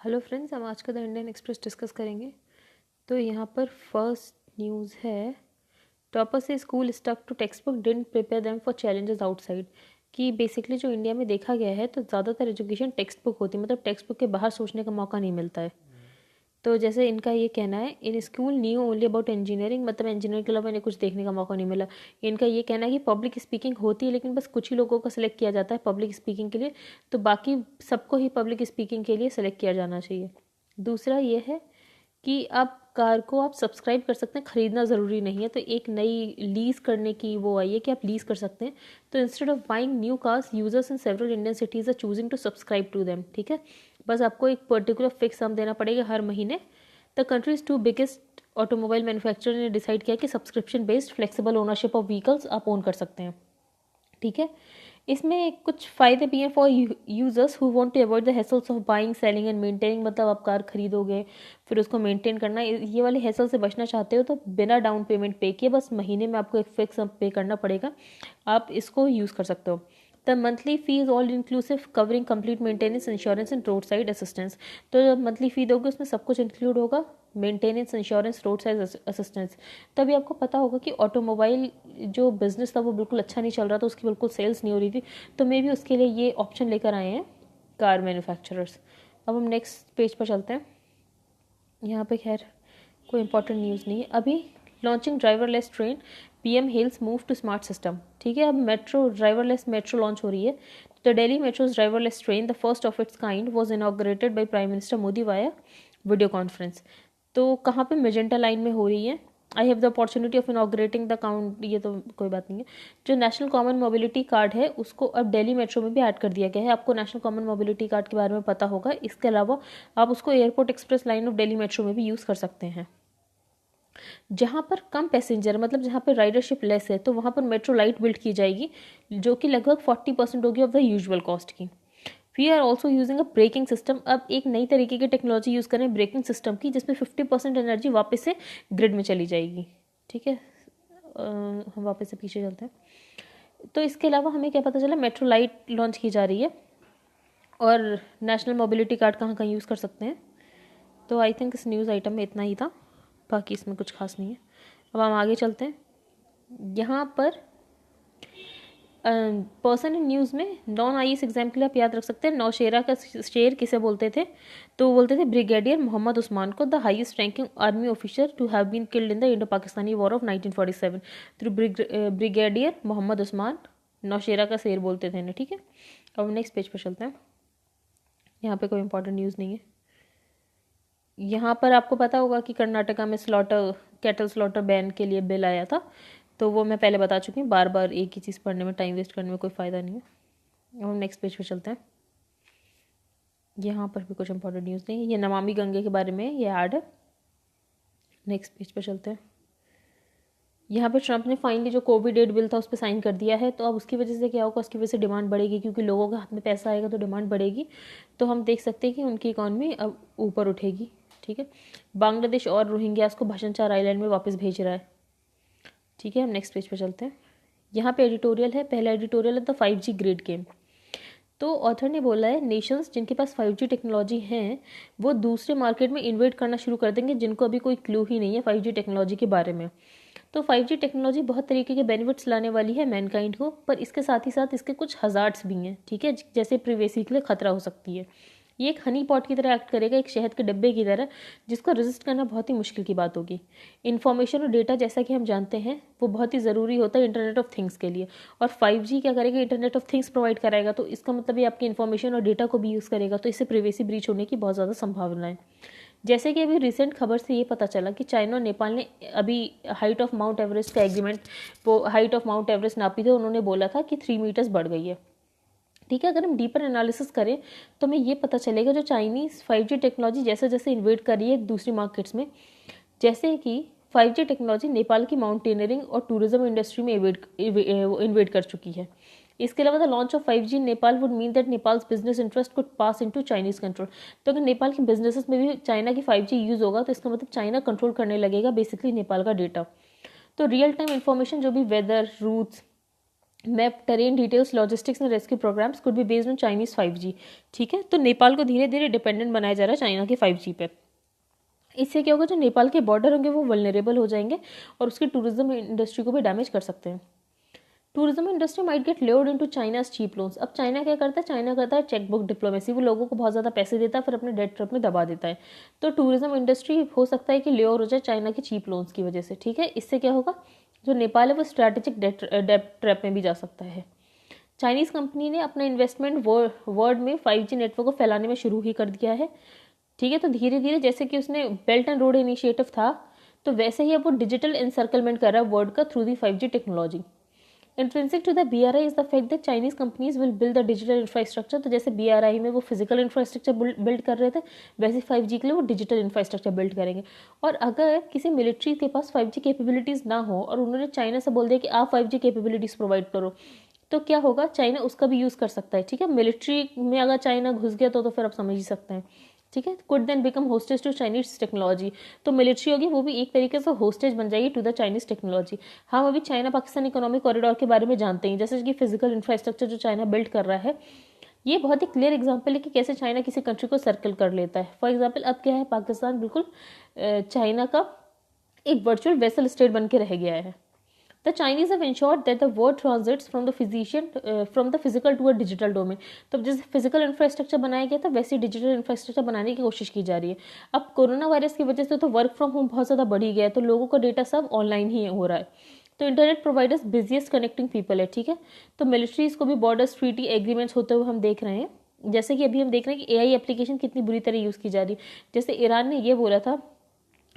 Hello friends, हम आज का द इंडियन एक्सप्रेस डिस्कस करेंगे। तो यहाँ पर फर्स्ट न्यूज़ है, टॉपर से school stuck to text book didn't prepare them for challenges outside. कि बेसिकली जो इंडिया में देखा गया है तो ज़्यादातर एजुकेशन टेक्स्ट बुक होती है, मतलब टेक्स्ट बुक के बाहर सोचने का मौका नहीं मिलता है। तो जैसे इनका ये कहना है, in school new only about engineering, मतलब इंजीनियरिंग के अलावा इन्हें कुछ देखने का मौका नहीं मिला। इनका ये कहना है कि पब्लिक स्पीकिंग होती है लेकिन बस कुछ ही लोगों को सिलेक्ट किया जाता है पब्लिक स्पीकिंग के लिए, तो बाकी सबको ही पब्लिक स्पीकिंग के लिए सिलेक्ट किया जाना चाहिए। दूसरा ये है कि आप कार को आप सब्सक्राइब कर सकते हैं, ख़रीदना ज़रूरी नहीं है। तो एक नई लीज़ करने की वो आई है कि आप लीज़ कर सकते हैं। तो instead of buying new cars, users in several Indian cities are choosing to subscribe to them. ठीक है, बस आपको एक पर्टिकुलर फिक्स सम देना पड़ेगा हर महीने। The country's two biggest automobile manufacturer ने डिसाइड किया कि subscription based flexible ownership of vehicles आप ओन कर सकते हैं। ठीक है, इसमें कुछ फ़ायदे भी हैं for users who want to avoid the hassles of buying, selling and maintaining. मतलब आप कार खरीदोगे फिर उसको मेंटेन करना, ये वाले हैसल से बचना चाहते हो तो बिना डाउन पेमेंट पे किए बस महीने में आपको एक फिक्स पे करना पड़ेगा, आप इसको यूज़ कर सकते हो। The monthly fee is all inclusive covering complete maintenance, insurance and road side assistance. तो जब मंथली फ़ी दोगे उसमें सब कुछ इंक्लूड होगा, maintenance, insurance, road side assistance. तभी आपको पता होगा कि ऑटोमोबाइल जो बिज़नेस था वो बिल्कुल अच्छा नहीं चल रहा था, उसकी बिल्कुल सेल्स नहीं हो रही थी, तो मे भी उसके लिए ये ऑप्शन लेकर आए हैं कार मैन्युफैक्चरर्स। अब हम नेक्स्ट पेज पर चलते हैं। यहाँ पे खैर कोई इंपॉर्टेंट न्यूज़ नहीं है अभी। Launching driverless train, PM hails move to smart system. ठीक है, अब मेट्रो, ड्राइवरलेस मेट्रो लॉन्च हो रही है। The daily metros driverless train, the first of its kind, was inaugurated by prime minister Modi via video conference. तो कहाँ पे? Magenta line में हो रही है। I have the opportunity of inaugurating the count, ये तो कोई बात नहीं है। जो नेशनल कॉमन मोबिलिटी कार्ड है उसको अब दिल्ली मेट्रो में भी ऐड कर दिया गया है। आपको नेशनल कॉमन मोबिलिटी कार्ड के बारे में पता होगा। इसके अलावा आप उसको airport express line of Delhi metro में भी यूज़ कर सकते हैं। जहाँ पर कम पैसेंजर, मतलब जहाँ पर राइडरशिप लेस है, तो वहाँ पर मेट्रो लाइट बिल्ड की जाएगी जो कि लगभग 40% होगी ऑफ द यूजुअल कॉस्ट की। We are also using a braking system. अब एक नई तरीके की टेक्नोलॉजी यूज़ करें ब्रेकिंग सिस्टम की, जिसमें 50% एनर्जी वापस से ग्रिड में चली जाएगी। ठीक है, हम वापस से पीछे चलते हैं। तो इसके अलावा हमें क्या पता चला, मेट्रो लाइट लॉन्च की जा रही है और नेशनल मोबिलिटी कार्ड कहाँ कहाँ यूज़ कर सकते हैं। तो आई थिंक इस न्यूज़ आइटम में इतना ही था, बाकी इसमें कुछ खास नहीं है। अब हम आगे चलते हैं। यहाँ पर पर्सन इन न्यूज़ में नॉन आईएएस एग्जाम के लिए आप याद रख सकते हैं, नौशेरा का शेर किसे बोलते थे? तो वो बोलते थे ब्रिगेडियर मोहम्मद उस्मान को, the highest ranking army officer to have been killed in the Indo Pakistani war of 1947। तो ब्रिगेडियर मोहम्मद उस्मान, नौशेरा का शेर बोलते थे इन्हें। ठीक है, अब नेक्स्ट पेज पर चलते हैं। यहाँ पे कोई इंपॉर्टेंट न्यूज़ नहीं है। यहाँ पर आपको पता होगा कि कर्नाटका में स्लॉटर, कैटल स्लॉटर बैन के लिए बिल आया था, तो वो मैं पहले बता चुकी हूँ। बार बार एक ही चीज़ पढ़ने में टाइम वेस्ट करने में कोई फ़ायदा नहीं है। अब हम नेक्स्ट पेज पे चलते हैं। यहाँ पर भी कुछ इंपॉर्टेंट न्यूज़ नहीं है, ये नमामि गंगे के बारे में ये ऐड है। नेक्स्ट पेज पे चलते हैं। यहाँ पे ट्रंप ने फाइनली जो कोविड एड बिल था उस पर साइन कर दिया है। तो अब उसकी वजह से क्या होगा, उसकी वजह से डिमांड बढ़ेगी, क्योंकि लोगों के हाथ में पैसा आएगा तो डिमांड बढ़ेगी। तो हम देख सकते हैं कि उनकी इकॉनमी अब ऊपर उठेगी। ठीक है, बांग्लादेश और रोहिंग्यास को भाषणचार आइलैंड में वापस भेज रहा है। ठीक है, हम नेक्स्ट पेज पर चलते हैं। यहाँ पे एडिटोरियल है, पहला एडिटोरियल है द 5G ग्रेड गेम। तो ऑथर ने बोला है, नेशंस जिनके पास 5G टेक्नोलॉजी हैं वो दूसरे मार्केट में इन्वेट करना शुरू कर देंगे जिनको अभी कोई क्लू ही नहीं है 5G टेक्नोलॉजी के बारे में। तो 5G टेक्नोलॉजी बहुत तरीके के बेनिफिट्स लाने वाली है मैनकाइंड को, पर इसके साथ ही साथ इसके कुछ हजार्ड्स भी हैं। ठीक है, जैसे प्रिवेसी के लिए खतरा हो सकती है। ये एक हनी पॉट की तरह एक्ट करेगा, एक शहद के डब्बे की तरह, जिसको रेजिस्ट करना बहुत ही मुश्किल की बात होगी। इन्फॉर्मेशन और डेटा, जैसा कि हम जानते हैं, वो बहुत ही ज़रूरी होता है इंटरनेट ऑफ थिंग्स के लिए। और 5G क्या करेगा, इंटरनेट ऑफ थिंग्स प्रोवाइड कराएगा, तो इसका मतलब ये आपकी इन्फॉर्मेशन और डेटा को भी यूज़ करेगा, तो इससे प्रिवेसी ब्रीच होने की बहुत ज़्यादा संभावना है। जैसे कि अभी रिसेंट खबर से ये पता चला कि चाइना और नेपाल ने अभी हाइट ऑफ माउंट एवरेस्ट का एग्रीमेंट, वो हाइट ऑफ माउंट एवरेस्ट नापी थी, उन्होंने बोला था कि 3 मीटर्स बढ़ गई है। ठीक है, अगर हम डीपर एनालिसिस करें तो हमें ये पता चलेगा जो चाइनीज़ 5G टेक्नोलॉजी जैसे जैसे इन्वेट कर रही है दूसरी मार्केट्स में, जैसे कि 5G टेक्नोलॉजी नेपाल की माउंटेनियरिंग और टूरिज्म इंडस्ट्री में इन्वेट कर चुकी है। इसके अलावा the launch of 5G in Nepal would mean that Nepals business interest could pass into Chinese control. तो अगर नेपाल के बिजनेसेस में भी चाइना की 5G यूज़ होगा तो इसका मतलब चाइना कंट्रोल करने लगेगा बेसिकली नेपाल का डेटा। तो रियल टाइम इन्फॉर्मेशन, जो भी weather, routes, map terrain details logistics and rescue programs could be based on Chinese 5G। ठीक है, तो नेपाल को धीरे धीरे डिपेंडेंट बनाया जा रहा है चाइना के 5G पे। इससे क्या होगा, जो नेपाल के बॉर्डर होंगे वो वल्नरेबल हो जाएंगे और उसकी टूरिज्म इंडस्ट्री को भी डैमेज कर सकते हैं। Tourism industry might get lured into China's cheap loans. अब चाइना क्या करता है, चाइना करता है चेकबुक डिप्लोमेसी, वो लोगों को बहुत ज़्यादा पैसे देता है फिर अपने डेट ट्रैप में दबा देता है। तो टूरिज्म इंडस्ट्री हो सकता है कि लेवर हो जाए चाइना के चीप लोन्स की वजह से। ठीक है, इससे क्या होगा, जो नेपाल है वो स्ट्रैटेजिक डेट ट्रैप में भी जा सकता है। चाइनीज कंपनी ने अपना इन्वेस्टमेंट वर्ल्ड में 5G नेटवर्क को फैलाने में शुरू ही कर दिया है। ठीक है, तो धीरे धीरे जैसे कि उसने बेल्ट एंड रोड इनिशिएटिव था, तो वैसे ही अब वो डिजिटल एनसर्कलमेंट कर रहा है वर्ल्ड का through the 5G technology. Intrinsic to the BRI is the fact that Chinese companies will build the digital infrastructure। तो जैसे BRI में वो फिजिकल इंफ्रास्ट्रक्चर बिल्ड कर रहे थे, वैसे 5G के लिए वो डिजिटल इंफ्रास्ट्रक्चर बिल्ड करेंगे। और अगर किसी मिलिट्री के पास 5G कैपेबिलिटीज़ ना हो और उन्होंने चाइना से बोल दिया कि आप 5G कैपेबिलिटीज़ प्रोवाइड करो, तो क्या होगा, चाइना उसका भी यूज़ कर सकता है। ठीक है, मिलिट्री में अगर चाइना घुस गया तो फिर आप समझ ही सकते हैं। ठीक है, could then become hostage to Chinese technology. तो मिलिट्री होगी वो भी एक तरीके से होस्टेज बन जाएगी टू द चाइनीज टेक्नोलॉजी। हम अभी चाइना पाकिस्तान इकोनॉमिक कॉरिडोर के बारे में जानते हैं, जैसे कि फिजिकल इंफ्रास्ट्रक्चर जो चाइना बिल्ड कर रहा है, ये बहुत ही क्लियर एग्जाम्पल है कि कैसे चाइना किसी कंट्री को सर्कल कर लेता है। फॉर एग्जाम्पल अब क्या है, पाकिस्तान बिल्कुल चाइना का एक वर्चुअल वेसल स्टेट बन के रह गया है। The Chinese have ensured that the world transits from the physical to a digital domain। तो जैसे फिजिकल इंफ्रास्ट्रक्चर बनाया गया था वैसे डिजिटल इंफ्रास्ट्रक्चर बनाने की कोशिश की जा रही है। अब कोरोना वायरस की वजह से तो वर्क फ्रॉम होम बहुत ज़्यादा बढ़ ही गया है, तो लोगों का डेटा सब ऑनलाइन ही हो रहा है। तो internet providers busiest connecting people है। ठीक है, तो मिलिट्रीज को भी बॉर्डर्स ट्रीटी एग्रीमेंट्स होते हुए हम देख रहे हैं। जैसे कि अभी हम देख रहे हैं कि AI एप्लीकेशन कितनी बुरी तरह यूज़ की जा रही है। जैसे ईरान ने ये बोला था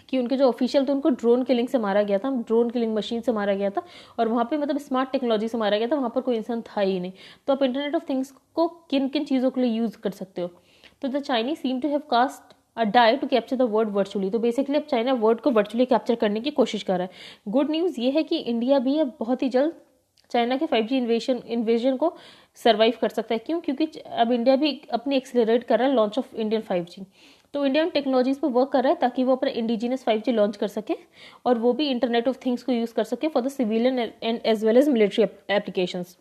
कि उनके जो ऑफिशियल थे उनको ड्रोन किलिंग से मारा गया था, ड्रोन किलिंग मशीन से मारा गया था, और वहाँ पे मतलब स्मार्ट टेक्नोलॉजी से मारा गया था, वहाँ पर कोई इंसान था ही नहीं। तो आप इंटरनेट ऑफ थिंग्स को किन किन चीज़ों के लिए यूज़ कर सकते हो। तो the Chinese seem to have cast a die to capture the world virtually. तो बेसिकली अब चाइना वर्ड को वर्चुअली कैप्चर करने की कोशिश कर रहा है। गुड न्यूज़ ये है कि इंडिया भी अब बहुत ही जल्द चाइना के 5G इन्वेजन को सर्वाइव कर सकता है। क्यों? क्योंकि अब इंडिया भी अपनी एक्सेलरेट कर रहा है लॉन्च ऑफ इंडियन 5G। तो इंडियन टेक्नोलॉजीज पर वर्क कर रहा है ताकि वो अपना इंडिजिनस 5G लॉन्च कर सके और वो भी इंटरनेट ऑफ थिंग्स को यूज़ कर सके for the civilian and as well as military applications.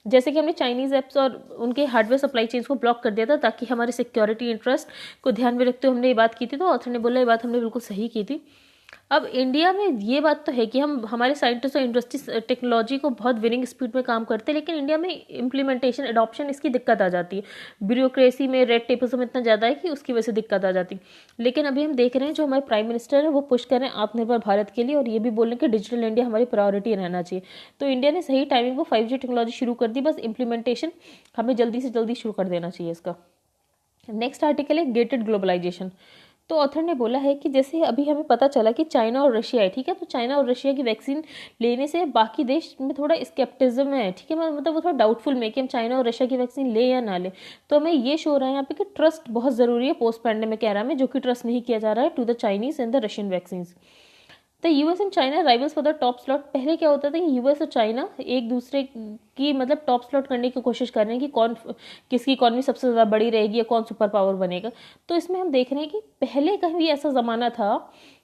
जैसे कि हमने चाइनीज ऐप्स और उनके हार्डवेयर सप्लाई चेन्स को ब्लॉक कर दिया था ताकि हमारे सिक्योरिटी इंटरेस्ट को ध्यान में रखते हुए हमने ये बात की थी। तो ऑथर ने बोला ये बात हमने बिल्कुल सही की थी। अब इंडिया में ये बात तो है कि हम हमारे साइंटिस्ट और इंडस्ट्री टेक्नोलॉजी को बहुत विनिंग स्पीड में काम करते हैं, लेकिन इंडिया में इम्प्लीमेंटेशन एडॉप्शन इसकी दिक्कत आ जाती है। ब्यूरोक्रेसी में रेड टेपिज्म इतना ज़्यादा है कि उसकी वजह से दिक्कत आ जाती है। लेकिन अभी हम देख रहे हैं जो हमारे प्राइम मिनिस्टर है वो पुश कर रहे हैं आत्मनिर्भर भारत के लिए, और ये भी बोल रहे हैं कि डिजिटल इंडिया हमारी प्रायोरिटी रहना चाहिए। तो इंडिया ने सही टाइमिंग पर 5G टेक्नोलॉजी शुरू कर दी, बस इम्प्लीमेंटेशन हमें जल्दी से जल्दी शुरू कर देना चाहिए इसका। नेक्स्ट आर्टिकल है गेटेड ग्लोबलाइजेशन। तो ऑथर ने बोला है कि जैसे अभी हमें पता चला कि चाइना और रशिया है, ठीक है, तो चाइना और रशिया की वैक्सीन लेने से बाकी देश में थोड़ा स्केप्टिज्म है। ठीक है, मतलब वो थोड़ा डाउटफुल में कि हम चाइना और रशिया की वैक्सीन ले या ना ले। तो हमें ये शो हो रहा है यहाँ पे कि ट्रस्ट बहुत ज़रूरी है पोस्ट पैंडेमिक एरा में, जो कि ट्रस्ट नहीं किया जा रहा है to the Chinese and the Russian vaccine. The US and China rivals for the top slot. पहले क्या होता था कि यूएस और चाइना एक दूसरे की मतलब टॉप स्लॉट करने की कोशिश कर रहे हैं कि कौन किसकी इकॉनमी सबसे ज़्यादा बड़ी रहेगी या कौन सुपर पावर बनेगा। तो इसमें हम देख रहे हैं कि पहले कभी ऐसा ज़माना था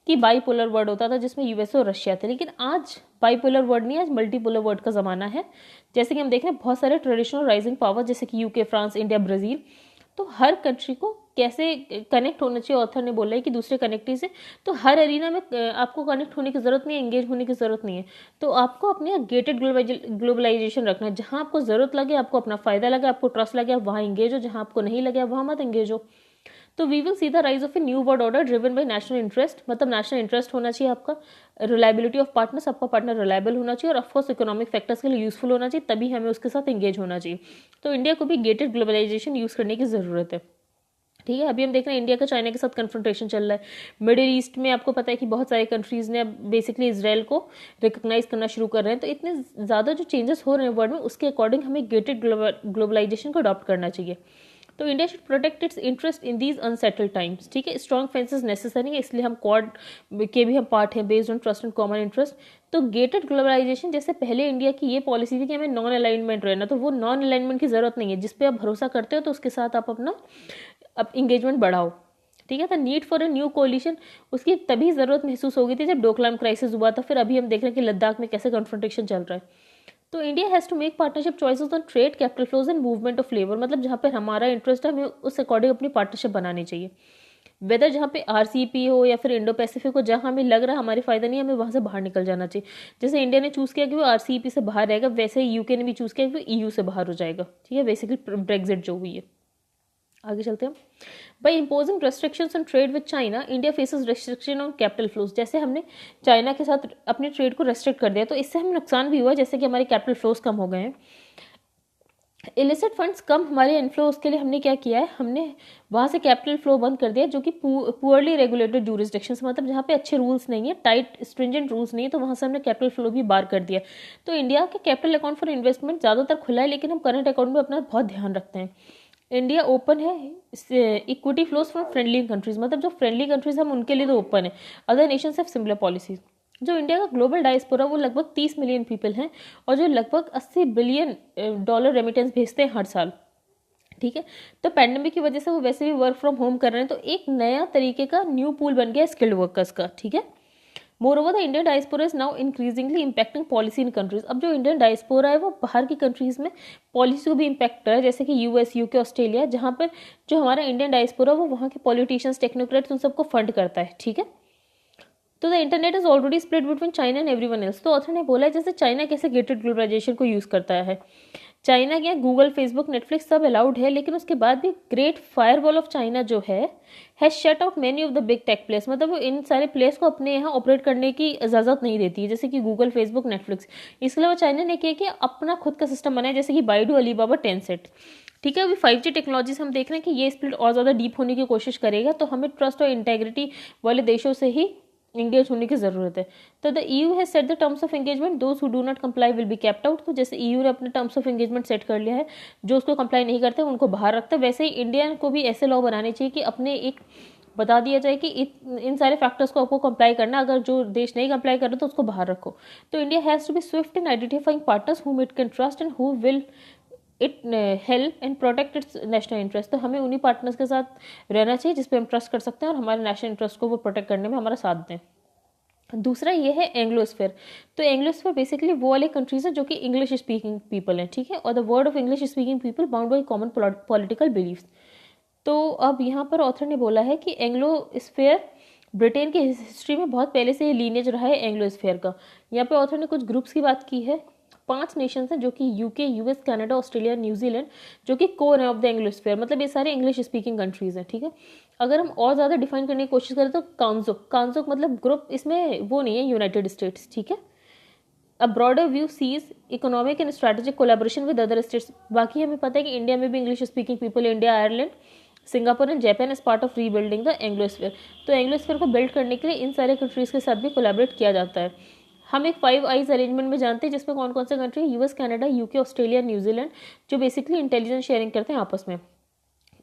कि बाईपोलर वर्ल्ड होता था जिसमें यूएस और रशिया थे, लेकिन आज बाईपोलर वर्ल्ड नहीं, आज मल्टीपोलर वर्ल्ड का ज़माना है। जैसे कि हम देख रहे हैं बहुत सारे ट्रेडिशनल राइजिंग पावर जैसे कि यूके, फ्रांस, इंडिया, ब्राज़ील, तो हर कंट्री को कैसे कनेक्ट होना चाहिए, ऑथर ने बोला है कि दूसरे कनेक्टिव से। तो हर एरिना में आपको कनेक्ट होने की ज़रूरत नहीं है, एंगेज होने की ज़रूरत नहीं है। तो आपको अपने गेटेड ग्लोबलाइजेशन रखना है। जहाँ आपको ज़रूरत लगे, आपको अपना फ़ायदा लगे, आपको ट्रस्ट लगे, आप वहाँ एंगेज हो। जहाँ आपको नहीं लगे वहाँ मत एंगेज हो। तो we will see the rise of a new world order driven by national interest. मतलब नेशनल इंटरेस्ट होना चाहिए आपका, रिलायबिलिटी ऑफ पार्टनर्स, आपका पार्टनर रिलायबल होना चाहिए, और ऑफकोर्स इकोनॉमिक फैक्टर्स के लिए यूजफुल होना चाहिए, तभी हमें उसके साथ एंगेज होना चाहिए। तो इंडिया को भी गेटेड ग्लोबलाइजेशन यूज़ करने की ज़रूरत है। ठीक है, अभी हम देख रहे हैं इंडिया का चाइना के साथ कन्फ्रंटेशन चल रहा है। मिडिल ईस्ट में आपको पता है कि बहुत सारे कंट्रीज़ ने अब बेसिकली इसराइल को रिकॉग्नाइज करना शुरू कर रहे हैं। तो इतने ज़्यादा जो चेंजेस हो रहे हैं वर्ल्ड में, उसके अकॉर्डिंग हमें गेटेड ग्लोबलाइजेशन को अडॉप्ट करना चाहिए। तो India should protect it's interest in these unsettled times. ठीक है, स्ट्रॉन्ग फेंसेस नेसेसरी है, इसलिए हम क्वाड के भी हम पार्ट हैं based on trust and common interest. तो गेटेड ग्लोबलाइजेशन जैसे पहले इंडिया की ये पॉलिसी थी कि हमें नॉन अलाइनमेंट रहना, तो वो नॉन अलाइनमेंट की जरूरत नहीं है। जिस पे आप भरोसा करते हो तो उसके साथ आप अपना इंगेजमेंट बढ़ाओ। ठीक है, तो need for a new coalition उसकी तभी ज़रूरत महसूस हो गई थी जब डोकलाम क्राइसिस हुआ था। फिर अभी हम देख रहे हैं कि लद्दाख में कैसे कन्फ्रंटेशन चल रहा है। तो India has to make partnership choices on trade, capital flows and movement of labour, मतलब जहाँ पर हमारा इंटरेस्ट है हमें उस अकॉर्डिंग अपनी पार्टनरशिप बनानी चाहिए। वेदर जहाँ पे आरसीईपी हो या फिर इंडो पैसिफिक हो, जहाँ हमें लग रहा है हमारी फायदा नहीं है, हमें वहाँ से बाहर निकल जाना चाहिए। जैसे इंडिया ने चूज़ किया कि वो आरसीईपी से बाहर रहेगा, वैसे ही यूके ने भी चूज़ किया कि वो ईयू से बाहर हो जाएगा। ठीक है, बेसिकली ब्रेग्जिट जो हुई है। आगे चलते हैं। By imposing restrictions on trade with China, India faces restriction on capital flows. जैसे हमने चाइना के साथ अपने ट्रेड को रेस्ट्रिक्ट कर दिया तो इससे हमें नुकसान भी हुआ, जैसे कि हमारे कैपिटल फ्लोज कम हो गए हैं। इलिसिट फंड्स कम हमारे इनफ्लो, उसके लिए हमने क्या किया है, हमने वहाँ से कैपिटल फ्लो बंद कर दिया, जो कि पुअरली रेगुलेटेड जूरिसडिक्शंस, मतलब जहाँ पे अच्छे रूल्स नहीं है, टाइट स्ट्रिंजेंट रूल्स नहीं है, तो वहाँ से हमने कैपिटल फ्लो भी बार कर दिया। तो इंडिया के कैपिटल अकाउंट फॉर इन्वेस्टमेंट ज़्यादातर खुला है, लेकिन हम करंट अकाउंट में अपना बहुत ध्यान रखते हैं। इंडिया ओपन है equity flows from friendly countries, मतलब जो फ्रेंडली कंट्रीज हम उनके लिए तो ओपन है, other Nations have similar policies. जो इंडिया का ग्लोबल डायस्पोरा वो लगभग 30 मिलियन पीपल हैं और जो लगभग 80 बिलियन डॉलर रेमिटेंस भेजते हैं हर साल। ठीक है, तो पैंडेमिक की वजह से वो वैसे भी वर्क फ्रॉम होम कर रहे हैं, तो एक नया तरीके का न्यू पूल बन गया स्किल्ड वर्कर्स का। ठीक है, moreover the Indian diaspora is now increasingly impacting policy in countries. अब जो इंडियन डायस्पोरा है वो बाहर की कंट्रीज में पॉलिसी को भी इम्पैक्ट कर रहा है, जैसे कि यूएस, यूके, ऑस्ट्रेलिया, जहाँ पर जो हमारा इंडियन डायस्पोरा वो वहाँ के पॉलिटिशियंस, टेक्नोक्रेट्स उन सबको फंड करता है। ठीक है, तो the internet is already split between China and everyone else. तो ऑथर ने बोला है जैसे चाइना कैसे गेटेड ग्लोबलाइजेशन को यूज करता है, चाइना के गूगल, फेसबुक, नेटफ्लिक्स सब अलाउड है, लेकिन उसके बाद भी ग्रेट फायरवॉल ऑफ चाइना जो है has shut out many of the big tech place, मतलब वो इन सारे प्लेस को अपने यहाँ ऑपरेट करने की इजाजत नहीं देती है, जैसे कि गूगल, फेसबुक, नेटफ्लिक्स। इसके अलावा चाइना ने किया कि अपना खुद का सिस्टम बनाया, जैसे कि बाइडू, अलीबाबा, टेंसेंट। ठीक है, अभी 5G टेक्नोलॉजीज हम देख रहे हैं कि ये स्प्लिट और ज़्यादा डीप होने की कोशिश करेगा, तो हमें ट्रस्ट और इंटेग्रिटी वाले देशों से ही इंगेज होने की जरूरत है। तो the EU has set the terms of engagement, those who do not comply will be kept out. तो जैसे ईयू ने अपने टर्म्स ऑफ एंगेजमेंट सेट कर लिया है, जो उसको कंप्लाई नहीं करते उनको बाहर रखता है, वैसे ही इंडिया को भी ऐसे लॉ बनाने चाहिए कि अपने एक बता दिया जाए कि इन सारे फैक्टर्स को आपको कंप्लाई करना, अगर जो देश नहीं कंप्लाई कर रहे तो उसको बाहर रखो। तो India has to be swift in identifying partners whom it can trust and who will it help and protect its national interest. तो हमें उन्हीं पार्टनर्स के साथ रहना चाहिए जिस पे हम ट्रस्ट कर सकते हैं और हमारे नेशनल इंटरेस्ट को वो प्रोटेक्ट करने में हमारा साथ दें। दूसरा ये है एंग्लोस्फेयर। तो एंग्लोस्फेयर बेसिकली वो वाले कंट्रीज हैं जो कि इंग्लिश स्पीकिंग पीपल हैं। ठीक है, और the world of English speaking people bound by common political beliefs. तो अब यहाँ पर ऑथर ने बोला है कि एंग्लोस्फेयर ब्रिटेन की हिस्ट्री में बहुत पहले से ही लीनेज रहा है एंग्लोस्फेयर का। यहाँ पे ऑथर ने कुछ ग्रुप्स की बात की है। 5 नेशंस हैं जो कि UK, US, Canada, Australia, New Zealand, जो कि कोर है ऑफ द एंग्लोस्फेयर, मतलब ये सारे इंग्लिश स्पीकिंग कंट्रीज हैं। ठीक है, अगर हम और ज़्यादा डिफाइन करने की कोशिश करें तो कांजोक मतलब ग्रुप, इसमें वो नहीं है यूनाइटेड स्टेट्स। ठीक है, a broader view sees economic and strategic collaboration with other states. बाकी हमें पता है कि इंडिया में भी English speaking people, India, Ireland, Singapore and Japan as part of rebuilding the Anglosphere. तो एंग्लोस्फेयर को बिल्ड करने के लिए इन सारे कंट्रीज के साथ भी कोलैबोरेट किया जाता है। हम एक 5 आइज अरेंजमेंट में जानते हैं जिसमें कौन कौन से country, US, Canada, UK, Australia, New Zealand, जो बेसिकली इंटेलिजेंस शेयरिंग करते हैं आपस में।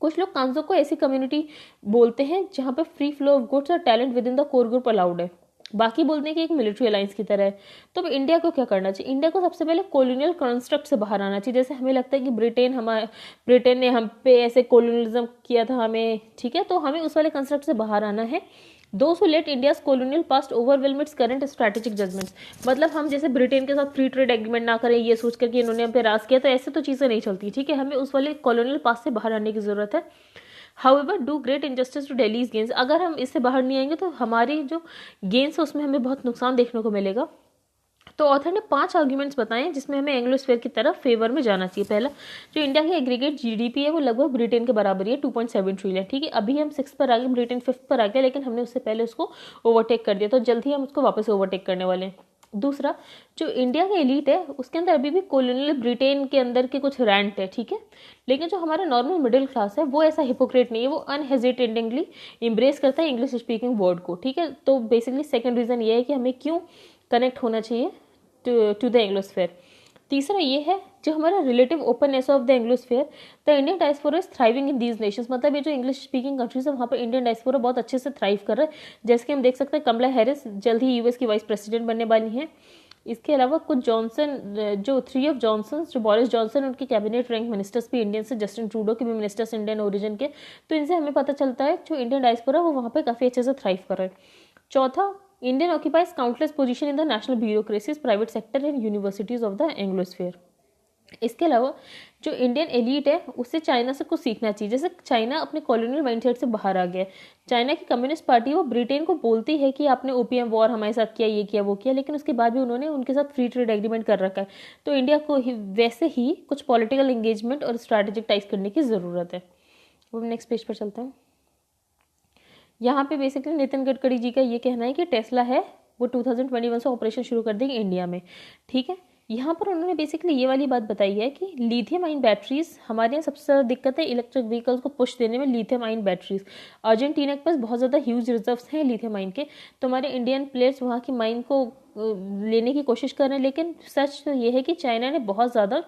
कुछ लोग कांजो को ऐसी कम्युनिटी बोलते हैं जहाँ पे फ्री फ्लो ऑफ गुड्स और talent with in the core group allowed है। बाकी बोलते हैं कि एक मिलिट्री अलायंस की तरह है। तो अब इंडिया को क्या करना चाहिए? इंडिया को सबसे पहले कॉलोनियल कंस्ट्रक्ट से बाहर आना चाहिए। जैसे हमें लगता है कि ब्रिटेन ने हम पे ऐसे कॉलोनियलिज्म किया था हमें, ठीक है, तो हमें उस वाले कंस्ट्रक्ट से बाहर आना है। Those who let India's colonial past overwhelm its current strategic judgments, मतलब हम जैसे ब्रिटेन के साथ फ्री ट्रेड एग्रीमेंट ना करें ये सोच कर कि इन्होंने हम पे राज किया, तो ऐसे तो चीज़ें नहीं चलती। ठीक है, हमें उस वाले कॉलोनियल पास्ट से बाहर आने की जरूरत है। However, do great injustice to Delhi's gains, अगर हम इससे बाहर नहीं आएंगे तो हमारी जो गेन्स है उसमें हमें बहुत नुकसान देखने को मिलेगा। तो ऑथर ने 5 आर्ग्यूमेंट्स बताए हैं जिसमें हमें एंग्लोस्फेयर की तरफ फेवर में जाना चाहिए। पहला, जो इंडिया की एग्रीगेट जीडीपी है वो लगभग ब्रिटेन के बराबर है, 2.7 ट्रिलियन। ठीक है, अभी हम 6 पर आ गए, ब्रिटेन 5th पर आ गया, लेकिन हमने उससे पहले उसको ओवरटेक कर दिया, तो जल्द ही हम उसको वापस ओवरटेक करने वाले हैं। दूसरा, जो इंडिया का एलीट है उसके अंदर अभी भी कॉलोनियल ब्रिटेन के अंदर के कुछ रैंट है। ठीक है, लेकिन जो हमारा नॉर्मल मिडिल क्लास है वो ऐसा हिपोक्रेट नहीं है, वो अनहेजिटेटिंगली इम्ब्रेस करता है इंग्लिश स्पीकिंग वर्ड को। ठीक है, तो बेसिकली सेकंड रीजन ये है कि हमें क्यों कनेक्ट होना चाहिए टू द एंग्लोस्फेयर। तीसरा ये है जो हमारा relative openness of the Anglosphere, the Indian diaspora is thriving in these nations, मतलब ये जो इंग्लिश स्पीकिंग कंट्रीज है वहाँ पर इंडियन डायस्पोरा बहुत अच्छे से थ्राइव कर रहा है। जैसे कि हम देख सकते हैं कमला हैरिस जल्द ही यूएस की वाइस प्रेसिडेंट बनने वाली हैं। इसके अलावा कुछ जॉनसन, जो 3 ऑफ जॉनसन, जो बोरिस जॉनसन, उनके कैबिनेट रैंक मिनिस्टर्स भी इंडियन से, जस्टिन ट्रूडो के भी मिनिस्टर्स इंडियन ओरिजिन के। तो इनसे हमें पता चलता है जो इंडियन डायस्पोरा वो वहाँ पर काफ़ी अच्छे से थ्राइव कर रहे हैं। चौथा, Indian occupies countless position in the national bureaucracies, private sector and universities of the Anglosphere. इसके अलावा जो इंडियन एलीट है उससे चाइना से कुछ सीखना चाहिए। जैसे चाइना अपने कॉलोनियल माइंडसेट से बाहर आ गया है। चाइना की कम्युनिस्ट पार्टी वो ब्रिटेन को बोलती है कि आपने ओपीएम वॉर हमारे साथ किया, ये किया, वो किया, लेकिन उसके बाद भी उन्होंने उनके साथ फ्री ट्रेड एग्रीमेंट कर रखा है। तो इंडिया को वैसे ही कुछ पॉलिटिकल एंगेजमेंट और स्ट्रैटेजिक करने की ज़रूरत है। अब नेक्स्ट पेज पर चलते हैं। यहाँ पे बेसिकली नितिन गडकरी जी का ये कहना है कि टेस्ला है वो 2021 से ऑपरेशन शुरू कर देंगे इंडिया में। ठीक है, यहाँ पर उन्होंने बेसिकली ये वाली बात बताई है कि लिथियम आयन बैटरीज हमारे यहाँ सबसे ज़्यादा दिक्कत है इलेक्ट्रिक व्हीकल्स को पुश देने में, लिथियम आयन बैटरीज। अर्जेंटीना के पास बहुत ज़्यादा ह्यूज रिजर्व्स हैं लिथियम आयन के, तो हमारे इंडियन प्लेयर्स वहाँ की माइन को लेने की कोशिश कर रहे हैं। लेकिन सच तो ये है कि चाइना ने बहुत ज़्यादा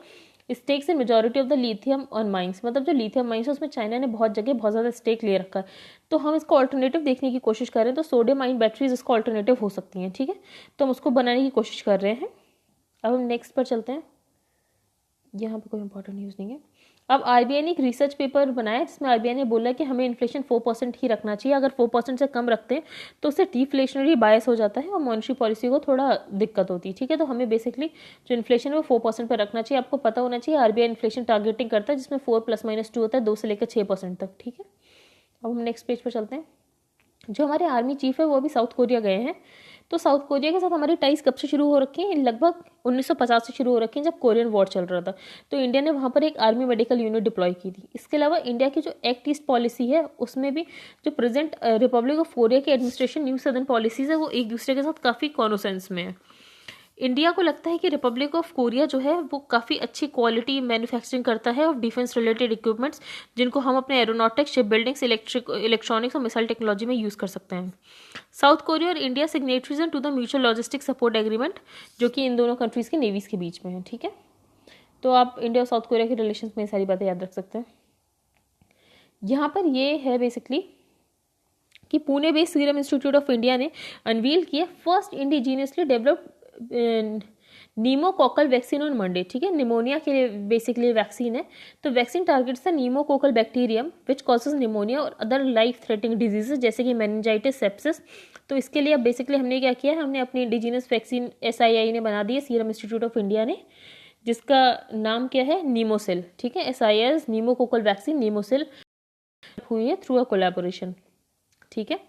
stakes in majority of the lithium on mines, मतलब जो लिथियम माइंस है उसमें चाइना ने बहुत जगह बहुत ज़्यादा स्टेक ले रखा है। तो हम इसको ऑल्टरनेटिव देखने की कोशिश कर रहे हैं। तो सोडियम आयन बैटरीज इसको ऑल्टरनेटिव हो सकती हैं। ठीक है, तो हम उसको बनाने की कोशिश कर रहे हैं। अब हम नेक्स्ट पर चलते हैं। यहाँ पे कोई इंपॉर्टेंट न्यूज़ नहीं है। अब आरबीआई ने एक रिसर्च पेपर बनाया जिसमें आरबीआई ने बोला कि हमें इन्फ्लेशन 4% ही रखना चाहिए। अगर 4% से कम रखते हैं तो उससे डिफ्लेशनरी बायस हो जाता है और मॉनेटरी पॉलिसी को थोड़ा दिक्कत होती है। ठीक है, तो हमें बेसिकली जो इन्फ्लेशन है वो 4% पर रखना चाहिए। आपको पता होना चाहिए आरबीआई इन्फ्लेशन टारगेटिंग करता है जिसमें 4 + -2 होता है, 2 से लेकर 6% तक। ठीक है, अब हम नेक्स्ट पेज पर चलते हैं। जो हमारे आर्मी चीफ है वो अभी साउथ कोरिया गए हैं। तो साउथ कोरिया के साथ हमारी टाइज कब से शुरू हो रखी हैं? लगभग 1950 से शुरू हो रखी हैं, जब कोरियन वॉर चल रहा था। तो इंडिया ने वहाँ पर एक आर्मी मेडिकल यूनिट डिप्लॉय की थी। इसके अलावा इंडिया की जो एक्ट ईस्ट पॉलिसी है उसमें भी जो प्रेजेंट रिपब्लिक ऑफ कोरिया की एडमिनिस्ट्रेशन न्यू सदर्न पॉलिसीज है वो एक दूसरे के साथ काफ़ी कॉन्सेंस में है। इंडिया को लगता है कि रिपब्लिक ऑफ कोरिया जो है वो काफ़ी अच्छी क्वालिटी मैन्युफैक्चरिंग करता है ऑफ डिफेंस रिलेटेड इक्विपमेंट्स, जिनको हम अपने एरोनॉटिक्स, शिप बिल्डिंग्स, इलेक्ट्रॉनिक्स और मिसाइल टेक्नोलॉजी में यूज़ कर सकते हैं। साउथ कोरिया और इंडिया सिग्नेटरीज हैं to the mutual logistic support agreement, जो कि इन दोनों कंट्रीज़ की नेवीज़ के बीच में है। ठीक है, तो आप इंडिया और साउथ कोरिया के रिलेशन में सारी बातें याद रख सकते हैं। यहाँ पर ये है बेसिकली कि Pune based Serum Institute of India ने अनवील किया first indigenously developed pneumococcal vaccine on Monday. ठीक है, निमोनिया के लिए बेसिकली वैक्सीन है। तो vaccine targets the pneumococcal bacterium which causes pneumonia और अदर लाइफ थ्रेटनिंग डिजीजेज जैसे कि मेनिंजाइटिस, सेप्सिस। तो इसके लिए अब बेसिकली हमने क्या किया है, हमने अपनी इंडिजीनियस वैक्सीन SII ने बना दी है, सीरम इंस्टीट्यूट ऑफ इंडिया ने, जिसका नाम क्या है, नीमोसिल। ठीक है, SIS नीमोकोकल वैक्सीन नीमोसिल हुई है थ्रू अ कोलैबोरेशन। ठीक है,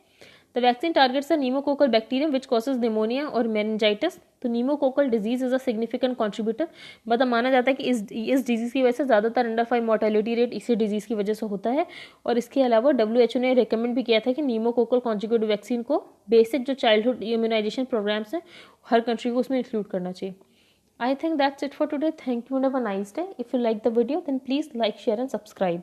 the vaccine targets the pneumococcal bacterium which causes pneumonia और मेनिंजाइटिस। तो pneumococcal disease is a significant contributor, मतलब माना जाता है कि इस डिजीज की वजह से ज़्यादातर अंडर 5 मोर्टेलिटी रेट इसी डिजीज की वजह से होता है। और इसके अलावा WHO ने रिकमेंड भी किया था कि नीमोकोकल कॉन्जुगेट वैक्सीन को बेसिक जो चाइल्डहुड इम्यूनाइजेशन प्रोग्राम्स हैं हर कंट्री को उसमें इंक्लूड करना चाहिए। I think that's it for today. Thank you and have a nice day. If you like the video then please like, share and subscribe.